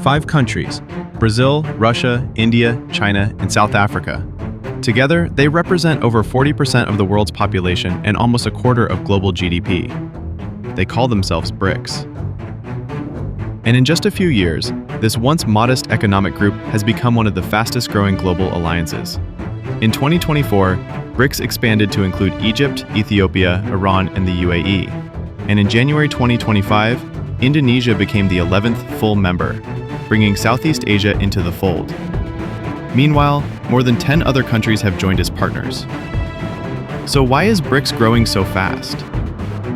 5 countries: Brazil, Russia, India, China, and South Africa. Together, they represent over 40% of the world's population and almost a quarter of global GDP. They call themselves BRICS. And in just a few years, this once modest economic group has become one of the fastest-growing global alliances. In 2024, BRICS expanded to include Egypt, Ethiopia, Iran, and the UAE. And in January 2025, Indonesia became the 11th full member, bringing Southeast Asia into the fold. Meanwhile, more than 10 other countries have joined as partners. So why is BRICS growing so fast?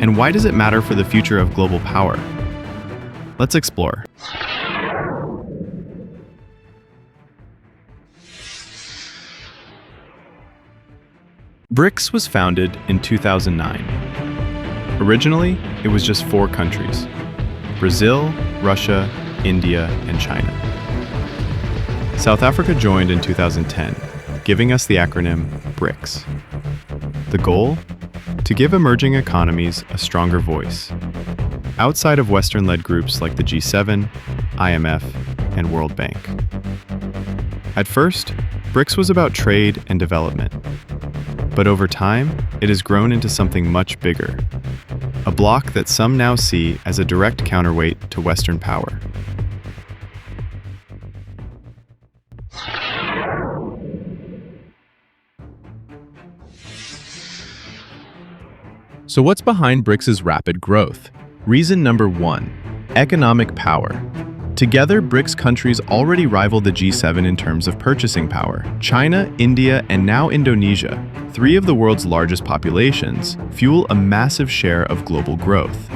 And why does it matter for the future of global power? Let's explore. BRICS was founded in 2009. Originally, it was just 4 countries: Brazil, Russia, India, and China. South Africa joined in 2010, giving us the acronym BRICS. The goal? To give emerging economies a stronger voice, outside of Western-led groups like the G7, IMF, and World Bank. At first, BRICS was about trade and development. But over time, it has grown into something much bigger, a bloc that some now see as a direct counterweight to Western power. So what's behind BRICS' rapid growth? Reason number 1, economic power. Together, BRICS countries already rival the G7 in terms of purchasing power. China, India, and now Indonesia, 3 of the world's largest populations, fuel a massive share of global growth.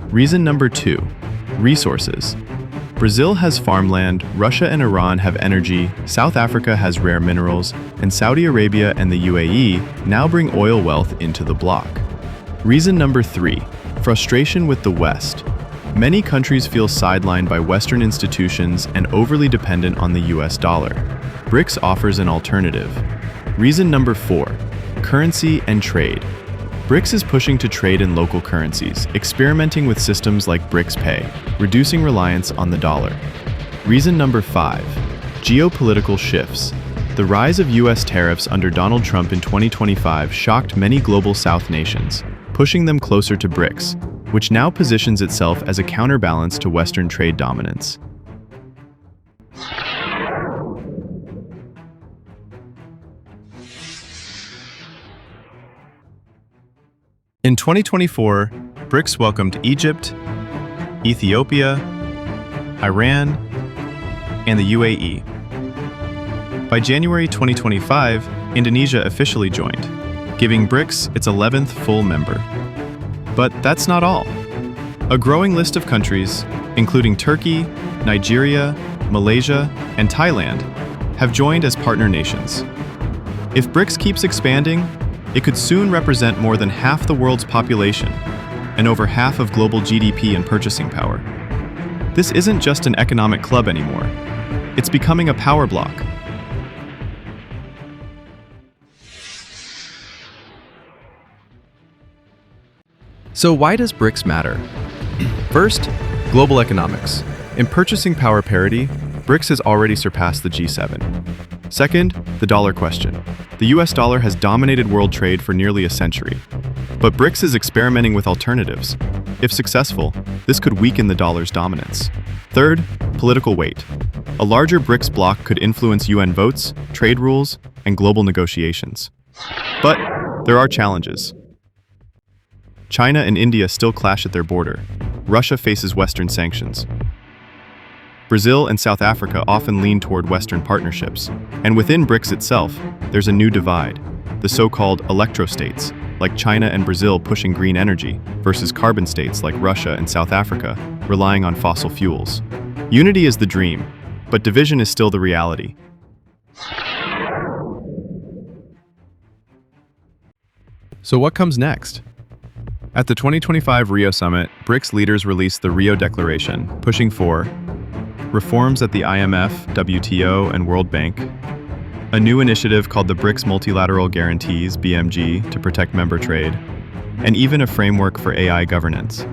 Reason number 2, resources. Brazil has farmland, Russia and Iran have energy, South Africa has rare minerals, and Saudi Arabia and the UAE now bring oil wealth into the bloc. Reason number 3, frustration with the West. Many countries feel sidelined by Western institutions and overly dependent on the US dollar. BRICS offers an alternative. Reason number 4, currency and trade. BRICS is pushing to trade in local currencies, experimenting with systems like BRICS Pay, reducing reliance on the dollar. Reason number 5, geopolitical shifts. The rise of US tariffs under Donald Trump in 2025 shocked many global South nations, pushing them closer to BRICS, which now positions itself as a counterbalance to Western trade dominance. In 2024, BRICS welcomed Egypt, Ethiopia, Iran, and the UAE. By January 2025, Indonesia officially joined, giving BRICS its 11th full member. But that's not all. A growing list of countries, including Turkey, Nigeria, Malaysia, and Thailand, have joined as partner nations. If BRICS keeps expanding, it could soon represent more than half the world's population and over half of global GDP and purchasing power. This isn't just an economic club anymore. It's becoming a power bloc. So why does BRICS matter? First, global economics. In purchasing power parity, BRICS has already surpassed the G7. Second, the dollar question. The US dollar has dominated world trade for nearly a century. But BRICS is experimenting with alternatives. If successful, this could weaken the dollar's dominance. Third, political weight. A larger BRICS bloc could influence UN votes, trade rules, and global negotiations. But there are challenges. China and India still clash at their border. Russia faces Western sanctions. Brazil and South Africa often lean toward Western partnerships. And within BRICS itself, there's a new divide, the so-called electrostates, like China and Brazil pushing green energy, versus carbon states like Russia and South Africa, relying on fossil fuels. Unity is the dream, but division is still the reality. So what comes next? At the 2025 Rio Summit, BRICS leaders released the Rio Declaration, pushing for reforms at the IMF, WTO, and World Bank, a new initiative called the BRICS Multilateral Guarantees, BMG, to protect member trade, and even a framework for AI governance.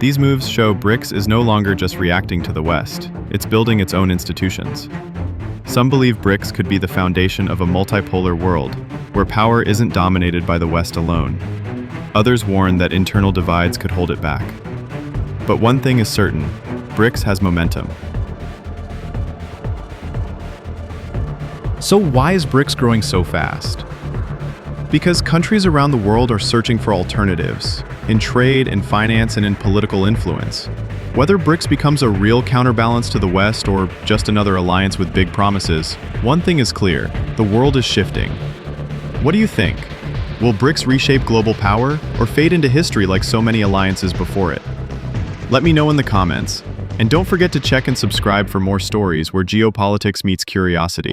These moves show BRICS is no longer just reacting to the West, it's building its own institutions. Some believe BRICS could be the foundation of a multipolar world, where power isn't dominated by the West alone. Others warn that internal divides could hold it back. But one thing is certain, BRICS has momentum. So why is BRICS growing so fast? Because countries around the world are searching for alternatives, in trade, in finance, and in political influence. Whether BRICS becomes a real counterbalance to the West or just another alliance with big promises, one thing is clear, the world is shifting. What do you think? Will BRICS reshape global power or fade into history like so many alliances before it? Let me know in the comments. And don't forget to check and subscribe for more stories where geopolitics meets curiosity.